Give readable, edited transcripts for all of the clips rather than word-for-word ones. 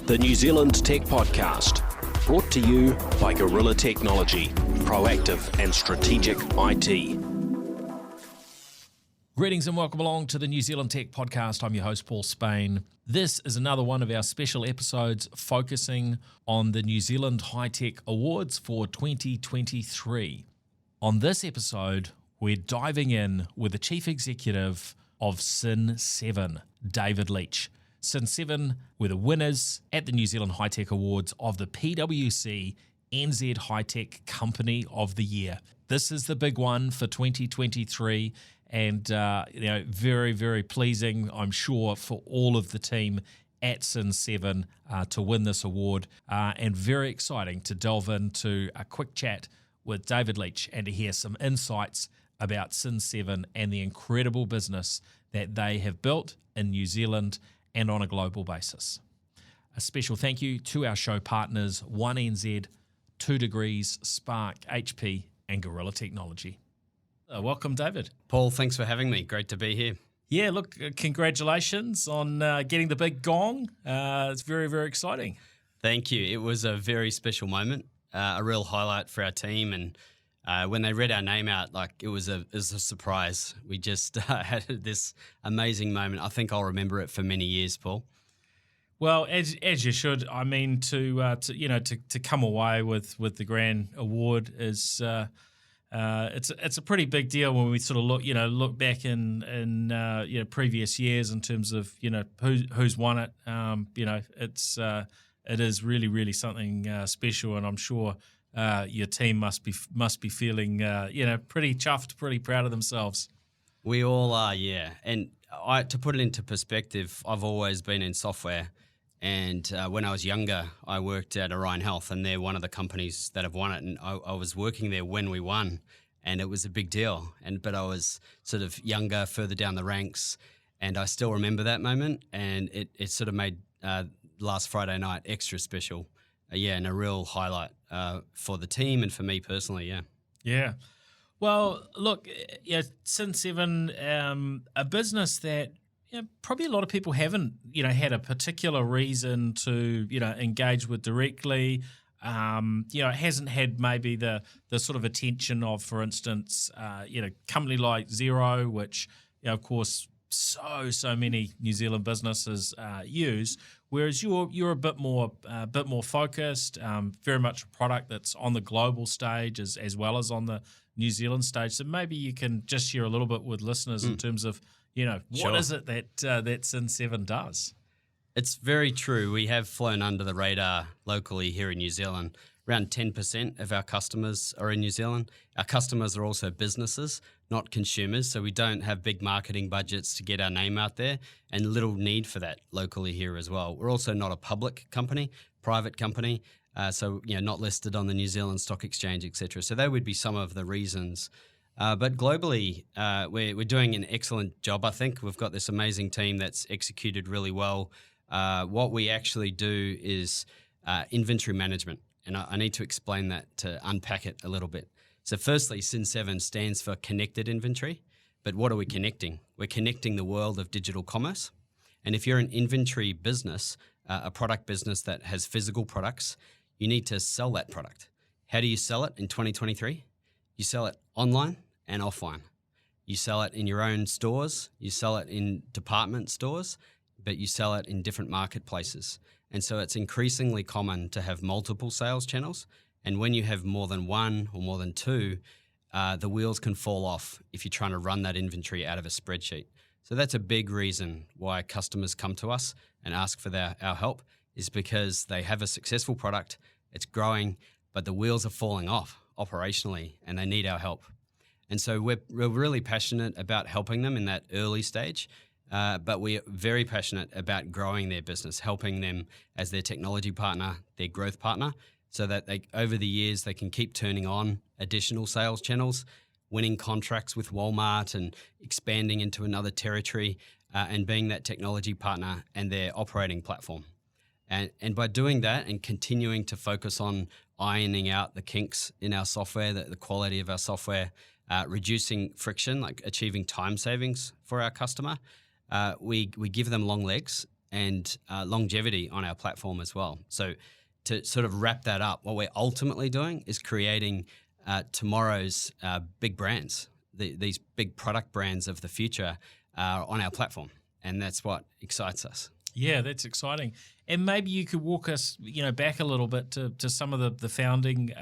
the New Zealand Tech Podcast, brought to you by Gorilla Technology, proactive and strategic IT. Greetings and welcome along to the New Zealand Tech Podcast. I'm your host, Paul Spain. This is another one of our special episodes focusing on the New Zealand High Tech Awards for 2023. On this episode, we're diving in with the Chief Executive of Cin7, David Leach. Cin7 were the winners at the New Zealand High Tech Awards of the PwC NZ High Tech Company of the Year. This is the big one for 2023 and very, very pleasing, I'm sure, for all of the team at Cin7 to win this award, and very exciting to delve into a quick chat with David Leach and to hear some insights about Cin7 and the incredible business that they have built in New Zealand and on a global basis. A special thank you to our show partners, 1NZ, 2 Degrees, Spark, HP, and Gorilla Technology. Welcome, David. Paul, thanks for having me. Great to be here. Yeah, look, congratulations on getting the big gong. It's very, very exciting. Thank you. It was a very special moment, a real highlight for our team. And when they read our name out, it was a surprise. We just had this amazing moment. I think I'll remember it for many years, Paul. Well, as you should. I mean, to come away with the grand award is it's a pretty big deal when we sort of look back in previous years in terms of who's won it. It is really, really something special, and I'm sure your team must be feeling pretty chuffed, pretty proud of themselves. We all are, yeah. And to put it into perspective, I've always been in software, and when I was younger, I worked at Orion Health, and they're one of the companies that have won it. And I was working there when we won, and it was a big deal. But I was sort of younger, further down the ranks, and I still remember that moment. And it sort of made last Friday night extra special. And a real highlight for the team and for me personally, yeah. Yeah. Well, look, Cin7, a business that probably a lot of people haven't, had a particular reason to, engage with directly. It hasn't had maybe the sort of attention of, for instance, company like Xero, which, of course, so many New Zealand businesses use, whereas you're a bit more focused, very much a product that's on the global stage as well as on the New Zealand stage. So maybe you can just share a little bit with listeners in terms of what is it that Cin7 does. It's very true. We have flown under the radar locally here in New Zealand. Around 10% of our customers are in New Zealand. Our customers are also businesses, not consumers, so we don't have big marketing budgets to get our name out there, and little need for that locally here as well. We're also not a public company, private company, so not listed on the New Zealand Stock Exchange, etc. So that would be some of the reasons. But globally, we're doing an excellent job, I think. We've got this amazing team that's executed really well. What we actually do is inventory management. And I need to explain that to unpack it a little bit. So firstly, Cin7 stands for connected inventory. But what are we connecting? We're connecting the world of digital commerce. And if you're an inventory business, a product business that has physical products, you need to sell that product. How do you sell it in 2023? You sell it online and offline. You sell it in your own stores. You sell it in department stores, but you sell it in different marketplaces. And so it's increasingly common to have multiple sales channels. And when you have more than one or more than two, the wheels can fall off if you're trying to run that inventory out of a spreadsheet. So that's a big reason why customers come to us and ask for our help, is because they have a successful product, it's growing, but the wheels are falling off operationally and they need our help. And so we're really passionate about helping them in that early stage. But we're very passionate about growing their business, helping them as their technology partner, their growth partner, so that over the years they can keep turning on additional sales channels, winning contracts with Walmart and expanding into another territory, and being that technology partner and their operating platform. And by doing that and continuing to focus on ironing out the kinks in our software, the quality of our software, reducing friction, like achieving time savings for our customer, we give them long legs and longevity on our platform as well. So to sort of wrap that up, what we're ultimately doing is creating tomorrow's big brands, these big product brands of the future on our platform. And that's what excites us. Yeah, that's exciting. And maybe you could walk us, back a little bit to some of the founding,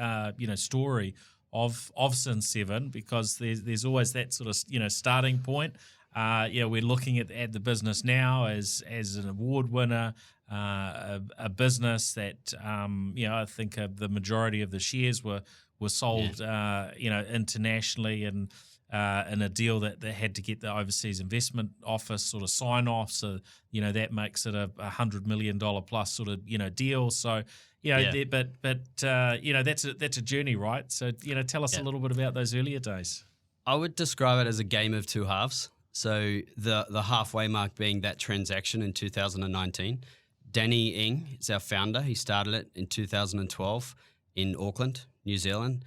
story of Cin7, because there's always that sort of, starting point. We're looking at the business now as an award winner, a business that, I think the majority of the shares were sold, internationally and in a deal that had to get the Overseas Investment Office sort of sign off. So, that makes it a $100 million plus sort of, deal. So, that's a journey, right? So, tell us a little bit about those earlier days. I would describe it as a game of two halves. So the halfway mark being that transaction in 2019. Danny Ing is our founder. He started it in 2012 in Auckland, New Zealand.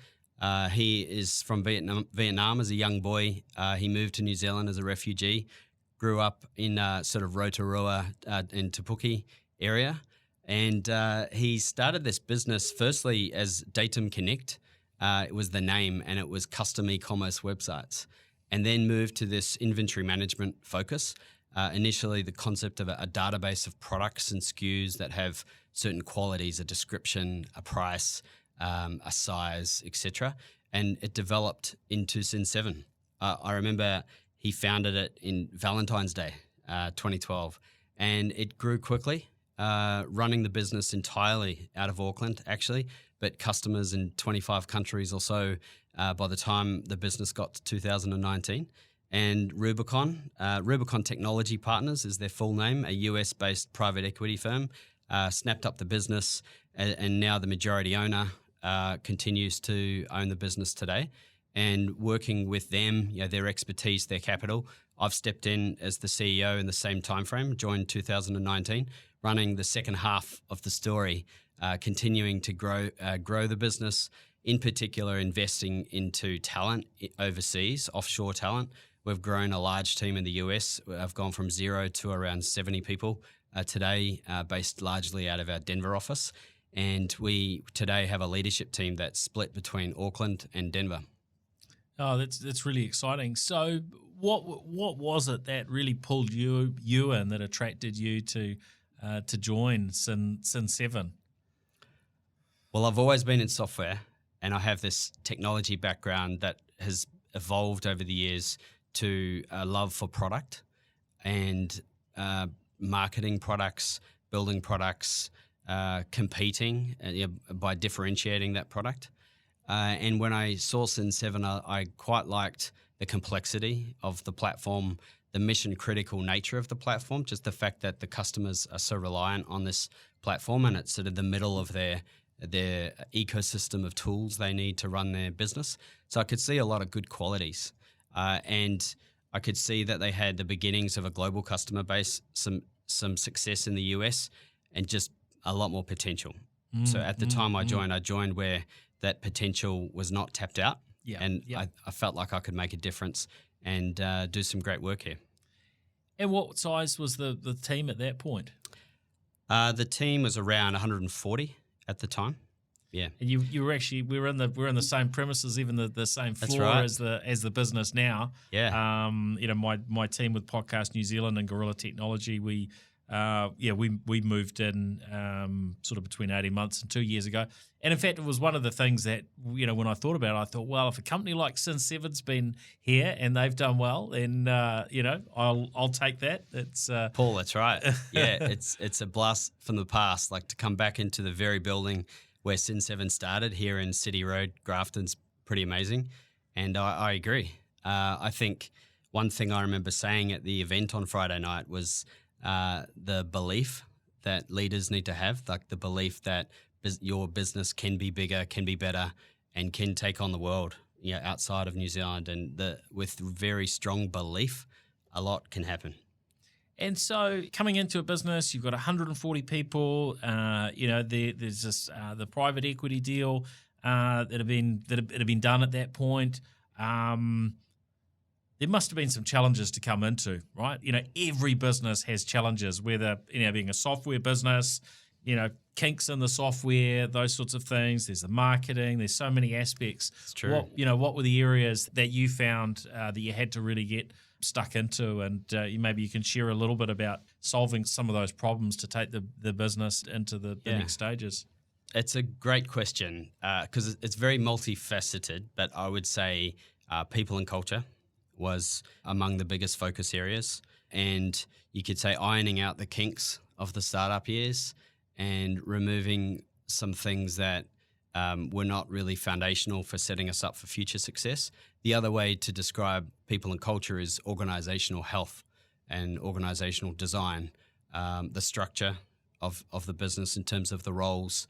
He is from Vietnam as a young boy. He moved to New Zealand as a refugee, grew up in sort of Rotorua in Te Puke area. And he started this business firstly as Datum Connect. It was the name, and it was custom e-commerce websites. And then moved to this inventory management focus. Initially, the concept of a database of products and SKUs that have certain qualities, a description, a price, a size, etc. And it developed into Cin7. I remember he founded it in Valentine's Day, 2012, and it grew quickly, running the business entirely out of Auckland, actually, but customers in 25 countries or so by the time the business got to 2019. And Rubicon Technology Partners is their full name, a US-based private equity firm, snapped up the business, and now the majority owner continues to own the business today. And working with them, their expertise, their capital, I've stepped in as the CEO in the same timeframe, joined 2019, running the second half of the story, continuing to grow the business, in particular investing into talent overseas, offshore talent. We've grown a large team in the US. I've gone from 0 to around 70 people today, based largely out of our Denver office. And we today have a leadership team that's split between Auckland and Denver. Oh, that's really exciting. So what was it that really pulled you in, that attracted you to join Cin7? Well, I've always been in software, and I have this technology background that has evolved over the years to a love for product and marketing products, building products, competing by differentiating that product. And when I saw Cin7, I quite liked the complexity of the platform, the mission-critical nature of the platform, just the fact that the customers are so reliant on this platform, and it's sort of the middle of their ecosystem of tools they need to run their business. So I could see a lot of good qualities. And I could see that they had the beginnings of a global customer base, some success in the US, and just a lot more potential. So at the time I joined where that potential was not tapped out. I felt like I could make a difference and do some great work here. And what size was the team at that point? The team was around 140 at the time. Yeah, and you were actually we're in the same premises, even the same floor as the business now. Yeah, my team with Podcast New Zealand and Gorilla Technology, we moved in sort of between 18 months and 2 years ago. And in fact, it was one of the things that, when I thought about it, I thought, well, if a company like Cin7's been here and they've done well, then, I'll take that. It's Paul, that's right. Yeah, it's a blast from the past, like to come back into the very building where Cin7 started here in City Road, Grafton's pretty amazing. And I agree. I think one thing I remember saying at the event on Friday night was the belief that leaders need to have, like the belief that your business can be bigger, can be better, and can take on the world, outside of New Zealand. And with very strong belief, a lot can happen. And so coming into a business, you've got 140 people, there's this, the private equity deal that had been done at that point. there must have been some challenges to come into, right? Every business has challenges, whether, being a software business, kinks in the software, those sorts of things. There's the marketing. There's so many aspects. It's true. What were the areas that you found that you had to really get stuck into? And maybe you can share a little bit about solving some of those problems to take the business into the next stages. It's a great question because it's very multifaceted, but I would say people and culture was among the biggest focus areas. And you could say ironing out the kinks of the startup years and removing some things that were not really foundational for setting us up for future success. The other way to describe people and culture is organizational health and organizational design, the structure of the business in terms of the roles,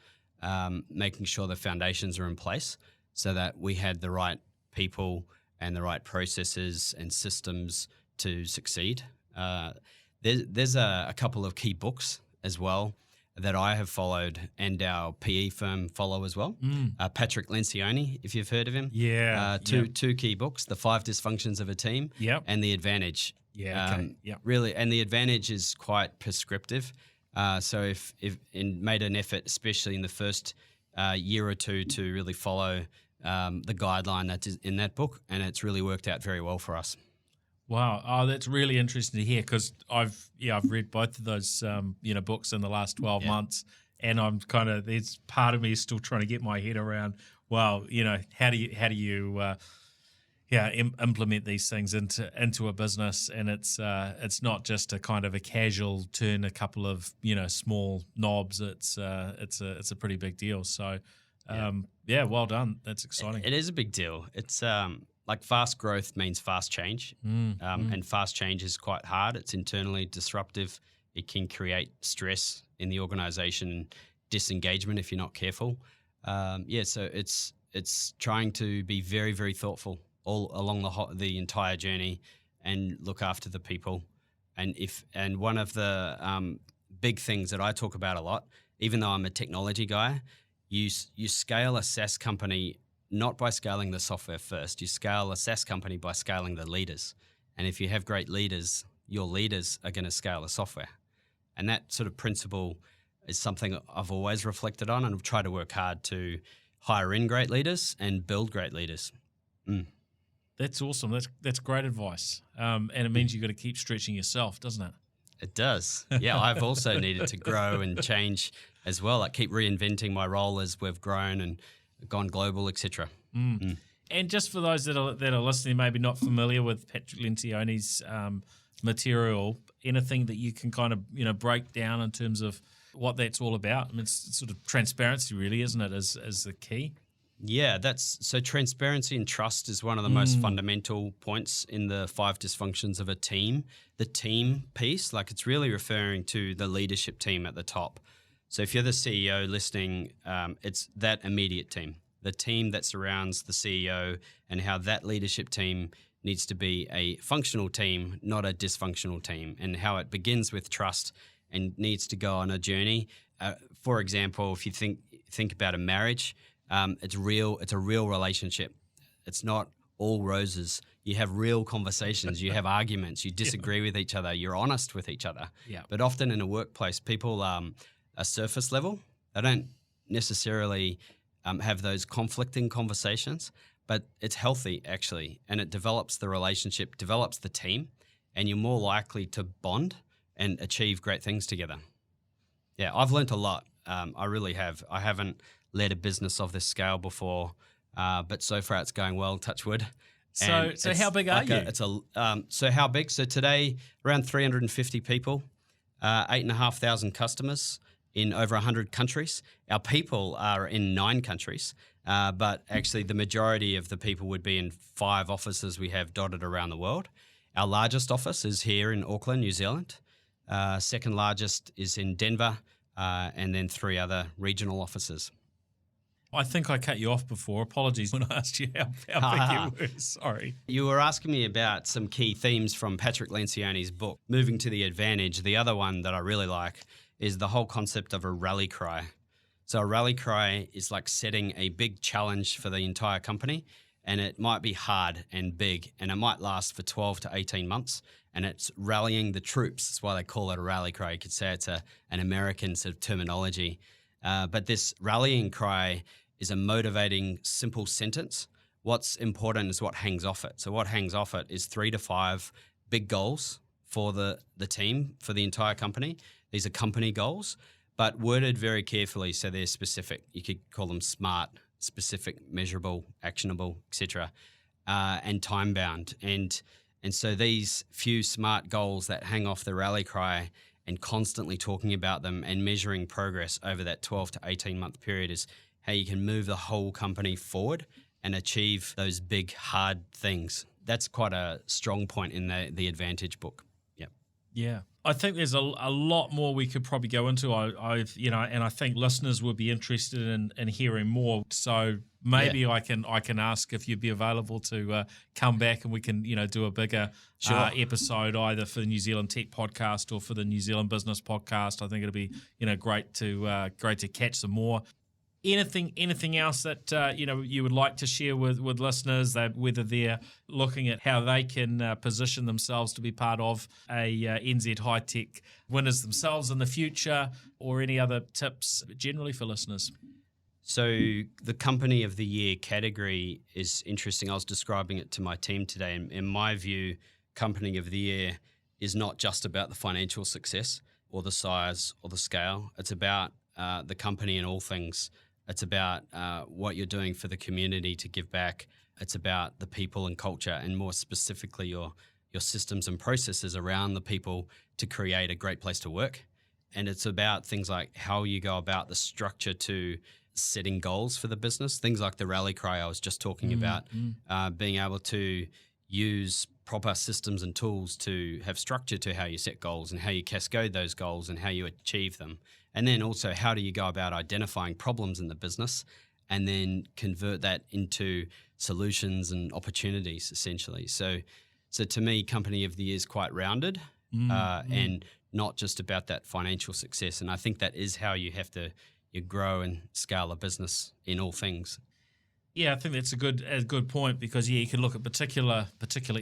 making sure the foundations are in place so that we had the right people and the right processes and systems to succeed. There's a couple of key books as well that I have followed and our PE firm follow as well. Patrick Lencioni, if you've heard of him. Yeah. Two key books, The 5 Dysfunctions of a Team and The Advantage. Really, and The Advantage is quite prescriptive. So if made an effort, especially in the first year or two, to really follow the guideline that is in that book, and it's really worked out very well for us. Wow. Oh, that's really interesting to hear because I've read both of those books in the last 12 months, and I'm there's part of me is still trying to get my head around. Well, how do you implement these things into a business, and it's not just a kind of a casual turn a couple of small knobs. It's a pretty big deal. So well done. That's exciting. It is a big deal. It's like fast growth means fast change, and fast change is quite hard. It's internally disruptive. It can create stress in the organization, disengagement if you're not careful. So it's trying to be very, very thoughtful all along the entire journey and look after the people. And one of the big things that I talk about a lot, even though I'm a technology guy, you scale a SaaS company not by scaling the software first. You scale a SaaS company by scaling the leaders. And if you have great leaders, your leaders are going to scale the software. And that sort of principle is something I've always reflected on, and I've tried to work hard to hire in great leaders and build great leaders. That's awesome. That's great advice. And it means you've got to keep stretching yourself, doesn't it? It does. Yeah, I've also needed to grow and change as well. I keep reinventing my role as we've grown and gone global, etc. And just for those that are listening, maybe not familiar with Patrick Lencioni's material, anything that you can kind of break down in terms of what that's all about? I mean, it's sort of transparency, really, isn't it, as the key? Yeah, so transparency and trust is one of the most fundamental points in the 5 dysfunctions of a team. The team piece, like it's really referring to the leadership team at the top. So if you're the CEO listening, it's that immediate team, the team that surrounds the CEO, and how that leadership team needs to be a functional team, not a dysfunctional team, and how it begins with trust and needs to go on a journey. For example, if you think about a marriage, it's a real relationship. It's not all roses. You have real conversations, you have arguments, you disagree with each other, you're honest with each other. Yeah. But often in a workplace, people are surface level. They don't necessarily have those conflicting conversations, but it's healthy actually, and it develops the relationship, develops the team, and you're more likely to bond and achieve great things together. Yeah, I've learned a lot. I really have. I haven't led a business of this scale before, but so far it's going well, touch wood. So how big are you? So how big? So today, around 350 people, 8,500 customers in over 100 countries. Our people are in 9 countries, but actually the majority of the people would be in 5 offices we have dotted around the world. Our largest office is here in Auckland, New Zealand. Second largest is in Denver, and then 3 other regional offices. I think I cut you off before. Apologies when I asked you how big you were. Sorry. You were asking me about some key themes from Patrick Lencioni's book. Moving to the advantage, the other one that I really like is the whole concept of a rally cry. So a rally cry is like setting a big challenge for the entire company, and it might be hard and big, and it might last for 12 to 18 months, and it's rallying the troops. That's why they call it a rally cry. You could say it's an American sort of terminology. But this rallying cry is a motivating, simple sentence. What's important is what hangs off it. So what hangs off it is 3 to 5 big goals for the team, for the entire company. These are company goals, but worded very carefully so they're specific. You could call them SMART, specific, measurable, actionable, etc., and time-bound. And so these few SMART goals that hang off the rally cry and constantly talking about them and measuring progress over that 12 to 18-month period is how you can move the whole company forward and achieve those big, hard things. That's quite a strong point in the Advantage book. Yep. Yeah. I think there's a lot more we could probably go into. And I think listeners would be interested in hearing more. So maybe I can ask if you'd be available to come back and we can do a bigger episode either for the New Zealand Tech podcast or for the New Zealand Business podcast. I think it'll be great to catch some more. Anything else that you would like to share with listeners, that whether they're looking at how they can position themselves to be part of a NZ High Tech winners themselves in the future, or any other tips generally for listeners? So the Company of the Year category is interesting. I was describing it to my team today. And in my view, Company of the Year is not just about the financial success or the size or the scale. It's about the company in all things. It's about what you're doing for the community to give back. It's about the people and culture, and more specifically your systems and processes around the people to create a great place to work. And it's about things like how you go about the structure to setting goals for the business, things like the rally cry I was just talking about, being able to use proper systems and tools to have structure to how you set goals and how you cascade those goals and how you achieve them. And then also, how do you go about identifying problems in the business and then convert that into solutions and opportunities, essentially. So to me, Company of the Year is quite rounded and not just about that financial success. And I think that is how you have to grow and scale a business in all things. Yeah, I think that's a good point, because you can look at particular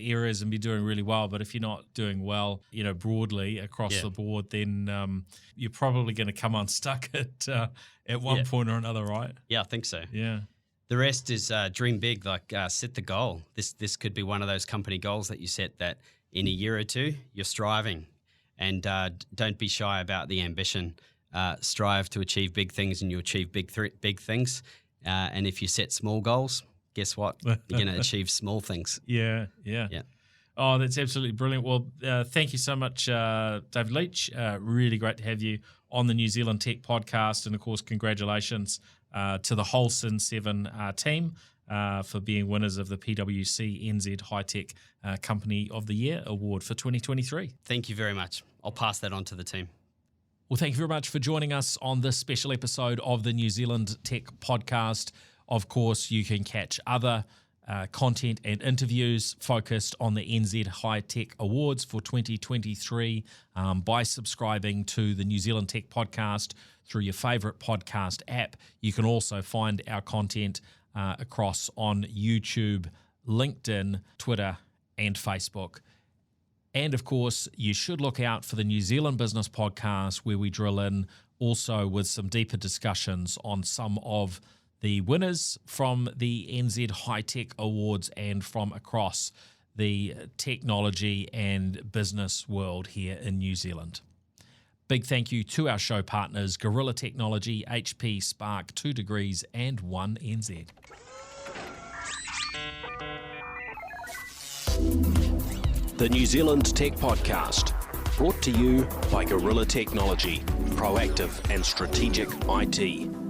areas and be doing really well, but if you're not doing well, broadly across the board, then you're probably going to come unstuck at one point or another, right? Yeah, I think so. Yeah. The rest is dream big, like set the goal. This could be one of those company goals that you set that in a year or two you're striving, and don't be shy about the ambition. Strive to achieve big things, and you achieve big things. And if you set small goals, guess what? You're going to achieve small things. Yeah. Oh, that's absolutely brilliant. Well, thank you so much, David Leach. Really great to have you on the New Zealand Tech podcast. And, of course, congratulations to the whole Cin7 team for being winners of the PwC NZ High Tech Company of the Year Award for 2023. Thank you very much. I'll pass that on to the team. Well, thank you very much for joining us on this special episode of the New Zealand Tech podcast. Of course, you can catch other content and interviews focused on the NZ High Tech Awards for 2023 by subscribing to the New Zealand Tech podcast through your favourite podcast app. You can also find our content across on YouTube, LinkedIn, Twitter, and Facebook. And, of course, you should look out for the New Zealand Business Podcast, where we drill in also with some deeper discussions on some of the winners from the NZ High Tech Awards and from across the technology and business world here in New Zealand. Big thank you to our show partners, Gorilla Technology, HP, Spark, 2 Degrees, and 1NZ. The New Zealand Tech Podcast, brought to you by Gorilla Technology, proactive and strategic IT.